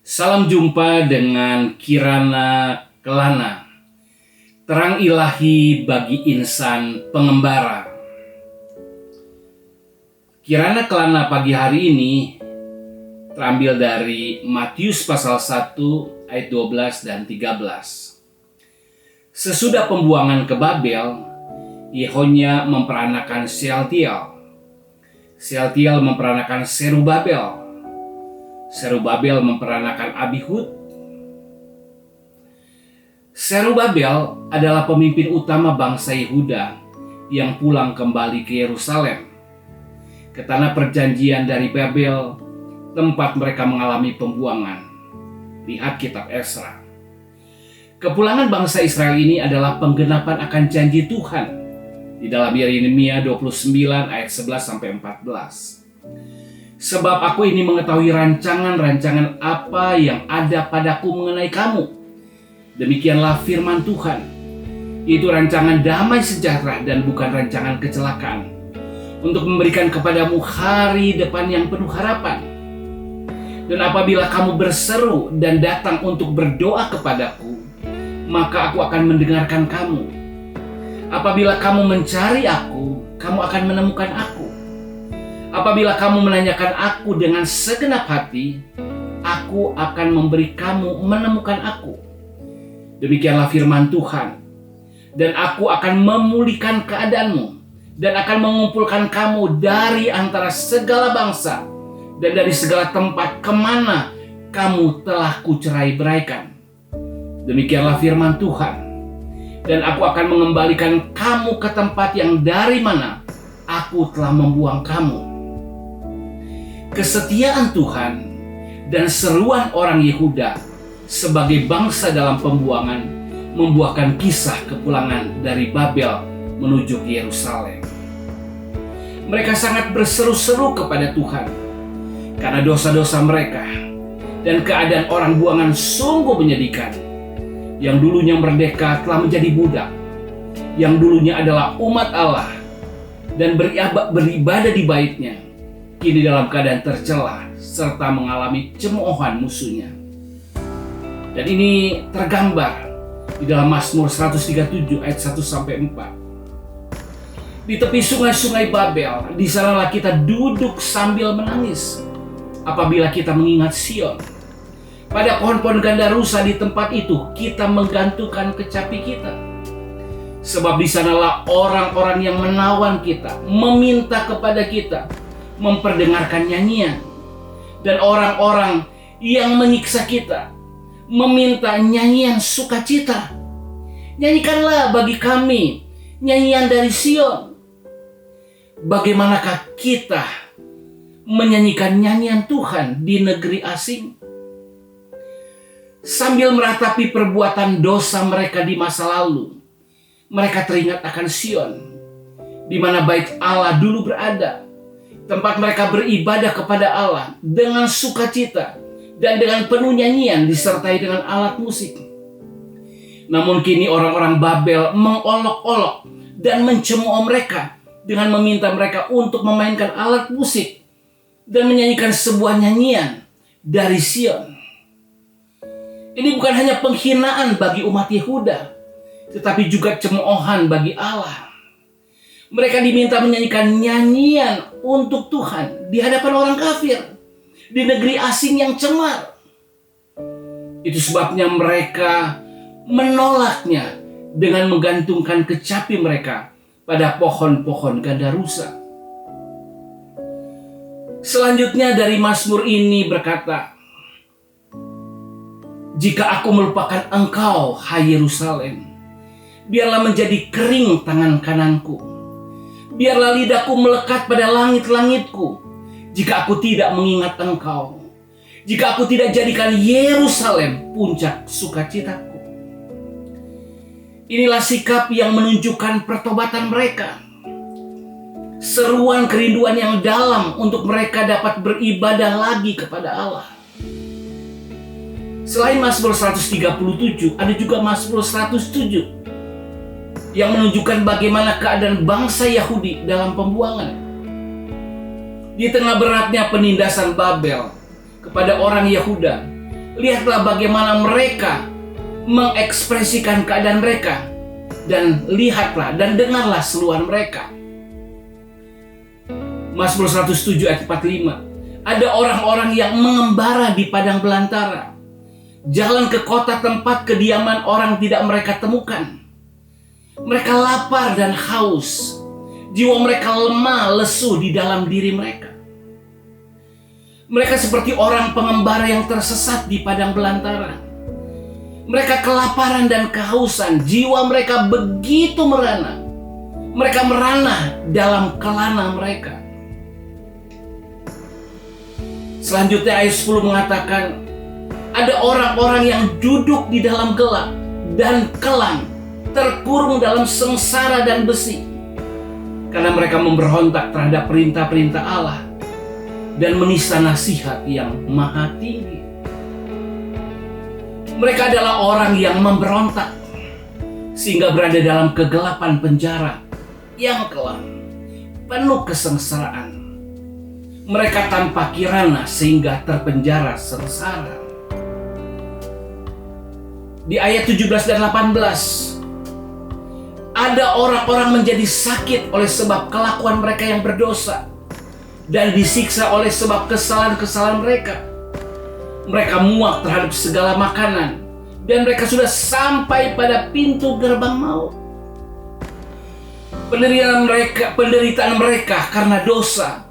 Salam jumpa dengan Kirana Kelana, terang ilahi bagi insan pengembara. Kirana Kelana pagi hari ini terambil dari Matius pasal 1 ayat 12 dan 13. Sesudah pembuangan ke Babel, Yehonya memperanakan Sealtiel. Sealtiel memperanakan Serubabel. Serubabel memperanakan Abihud. Serubabel adalah pemimpin utama bangsa Yehuda yang pulang kembali ke Yerusalem, ke tanah perjanjian dari Babel, tempat mereka mengalami pembuangan. Lihat kitab Esra. Kepulangan bangsa Israel ini adalah penggenapan akan janji Tuhan di dalam Yeremia 29 ayat 11-14. Sebab aku ini mengetahui rancangan-rancangan apa yang ada padaku mengenai kamu. Demikianlah firman Tuhan. Itu rancangan damai sejahtera dan bukan rancangan kecelakaan, untuk memberikan kepadamu hari depan yang penuh harapan. Dan apabila kamu berseru dan datang untuk berdoa kepadaku, maka aku akan mendengarkan kamu. Apabila kamu mencari aku, kamu akan menemukan aku. Apabila kamu menanyakan aku dengan segenap hati, aku akan memberi kamu menemukan aku. Demikianlah firman Tuhan. Dan aku akan memulihkan keadaanmu, dan akan mengumpulkan kamu dari antara segala bangsa, dan dari segala tempat kemana kamu telah kucerai-beraikan. Demikianlah firman Tuhan. Dan aku akan mengembalikan kamu ke tempat yang dari mana aku telah membuang kamu. Kesetiaan Tuhan dan seruan orang Yehuda sebagai bangsa dalam pembuangan membuahkan kisah kepulangan dari Babel menuju ke Yerusalem. Mereka sangat berseru-seru kepada Tuhan karena dosa-dosa mereka dan keadaan orang buangan sungguh menyedihkan. Yang dulunya merdeka telah menjadi budak, yang dulunya adalah umat Allah dan beribadah di baitnya, kini dalam keadaan tercela serta mengalami cemoohan musuhnya. Dan ini tergambar di dalam Mazmur 137 ayat 1-4. Di tepi sungai-sungai Babel, di sanalah kita duduk sambil menangis apabila kita mengingat Sion. Pada pohon-pohon gandarusa di tempat itu kita menggantungkan kecapi kita. Sebab di sanalah orang-orang yang menawan kita, meminta kepada kita, memperdengarkan nyanyian. Dan orang-orang yang menyiksa kita, meminta nyanyian sukacita. Nyanyikanlah bagi kami nyanyian dari Sion. Bagaimanakah kita menyanyikan nyanyian Tuhan di negeri asing? Sambil meratapi perbuatan dosa mereka di masa lalu, mereka teringat akan Sion, di mana bait Allah dulu berada, tempat mereka beribadah kepada Allah dengan sukacita dan dengan penuh nyanyian disertai dengan alat musik. Namun kini orang-orang Babel mengolok-olok dan mencemooh mereka dengan meminta mereka untuk memainkan alat musik dan menyanyikan sebuah nyanyian dari Sion. Ini bukan hanya penghinaan bagi umat Yehuda, tetapi juga cemoohan bagi Allah. Mereka diminta menyanyikan nyanyian untuk Tuhan di hadapan orang kafir, di negeri asing yang cemar. Itu sebabnya mereka menolaknya dengan menggantungkan kecapi mereka pada pohon-pohon gandarusa. Selanjutnya dari Mazmur ini berkata, jika aku melupakan engkau, hai Yerusalem, biarlah menjadi kering tangan kananku. Biarlah lidahku melekat pada langit-langitku, jika aku tidak mengingat engkau. Jika aku tidak jadikan Yerusalem puncak sukacitaku. Inilah sikap yang menunjukkan pertobatan mereka. Seruan kerinduan yang dalam untuk mereka dapat beribadah lagi kepada Allah. Selain Mazmur 137, ada juga Mazmur 107 yang menunjukkan bagaimana keadaan bangsa Yahudi dalam pembuangan. Di tengah beratnya penindasan Babel kepada orang Yehuda, Lihatlah bagaimana mereka mengekspresikan keadaan mereka. Dan lihatlah dan dengarlah seruan mereka. Mazmur 107 ayat 45. Ada orang-orang yang mengembara di padang belantara. Jalan ke kota tempat kediaman orang tidak mereka temukan. Mereka lapar dan haus. Jiwa mereka lemah, lesu di dalam diri mereka. Mereka seperti orang pengembara yang tersesat di padang belantara. Mereka kelaparan dan kehausan. Jiwa mereka begitu merana. Mereka merana dalam kelana mereka. Selanjutnya ayat 10 mengatakan, ada orang-orang yang duduk di dalam gelap dan kelam, terkurung dalam sengsara dan besi. Karena mereka memberontak terhadap perintah-perintah Allah dan menista nasihat yang maha tinggi. Mereka adalah orang yang memberontak sehingga berada dalam kegelapan penjara yang kelam, penuh kesengsaraan. Mereka tanpa kirana sehingga terpenjara sengsara. Di ayat 17 dan 18, ada orang-orang menjadi sakit oleh sebab kelakuan mereka yang berdosa dan disiksa oleh sebab kesalahan-kesalahan mereka. Mereka muak terhadap segala makanan dan mereka sudah sampai pada pintu gerbang maut. Penderitaan mereka karena dosa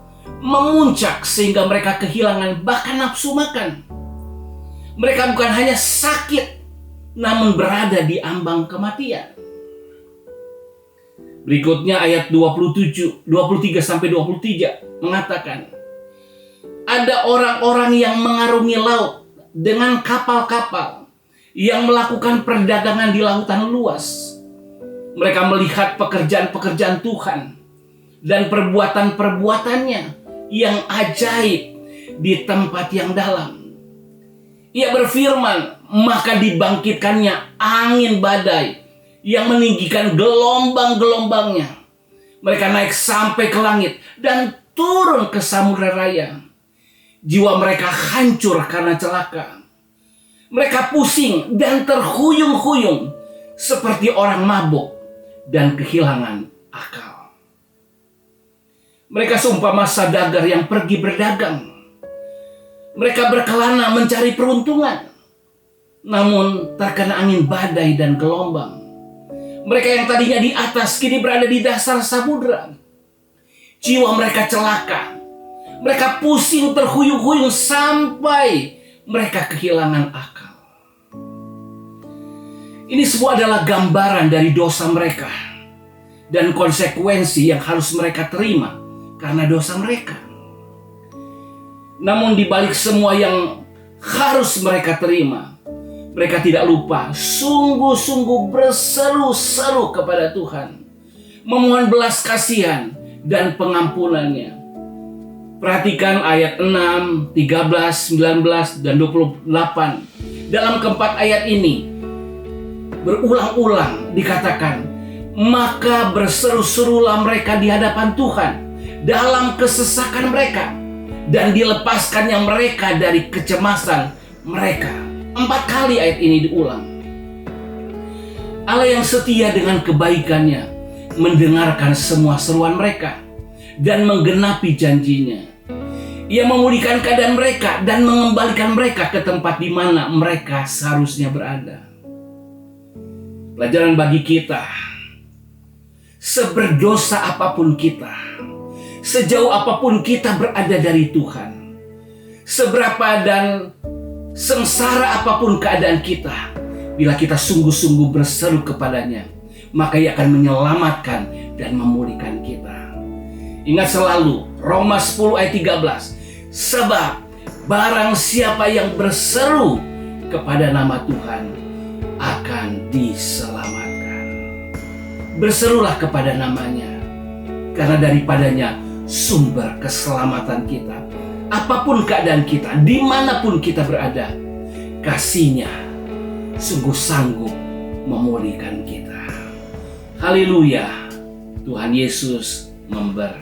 memuncak sehingga mereka kehilangan bahkan nafsu makan. Mereka bukan hanya sakit, namun berada di ambang kematian. Berikutnya ayat 23 sampai 23 mengatakan, ada orang-orang yang mengarungi laut dengan kapal-kapal yang melakukan perdagangan di lautan luas. Mereka melihat pekerjaan-pekerjaan Tuhan dan perbuatan-perbuatannya yang ajaib di tempat yang dalam. Ia berfirman, maka dibangkitkannya angin badai yang meninggikan gelombang-gelombangnya. Mereka naik sampai ke langit dan turun ke samudera raya. Jiwa mereka hancur karena celaka. Mereka pusing dan terhuyung-huyung seperti orang mabuk dan kehilangan akal. Mereka seumpama saudagar yang pergi berdagang. Mereka berkelana mencari peruntungan, namun terkena angin badai dan gelombang. Mereka yang tadinya di atas kini berada di dasar samudera. Jiwa mereka celaka. Mereka pusing terhuyung-huyung sampai mereka kehilangan akal. Ini semua adalah gambaran dari dosa mereka dan konsekuensi yang harus mereka terima karena dosa mereka. Namun di balik semua yang harus mereka terima, mereka tidak lupa sungguh-sungguh berseru-seru kepada Tuhan, memohon belas kasihan dan pengampunannya. Perhatikan ayat 6, 13, 19, dan 28. Dalam keempat ayat ini berulang-ulang dikatakan, maka berseru-serulah mereka di hadapan Tuhan dalam kesesakan mereka, dan dilepaskannya mereka dari kecemasan mereka. 4 kali ayat ini diulang. Allah yang setia dengan kebaikannya mendengarkan semua seruan mereka dan menggenapi janjinya. Ia memulihkan keadaan mereka dan mengembalikan mereka ke tempat di mana mereka seharusnya berada. Pelajaran bagi kita, seberdosa apapun kita, sejauh apapun kita berada dari Tuhan, seberapa dan sengsara apapun keadaan kita, bila kita sungguh-sungguh berseru kepadanya, maka Ia akan menyelamatkan dan memulihkan kita. Ingat selalu Roma 10 ayat 13. Sebab barang siapa yang berseru kepada nama Tuhan akan diselamatkan. Berserulah kepada namanya, karena daripadanya sumber keselamatan kita. Apapun keadaan kita, dimanapun kita berada, kasih-Nya sungguh sanggup memulihkan kita. Haleluya. Tuhan Yesus memberkati.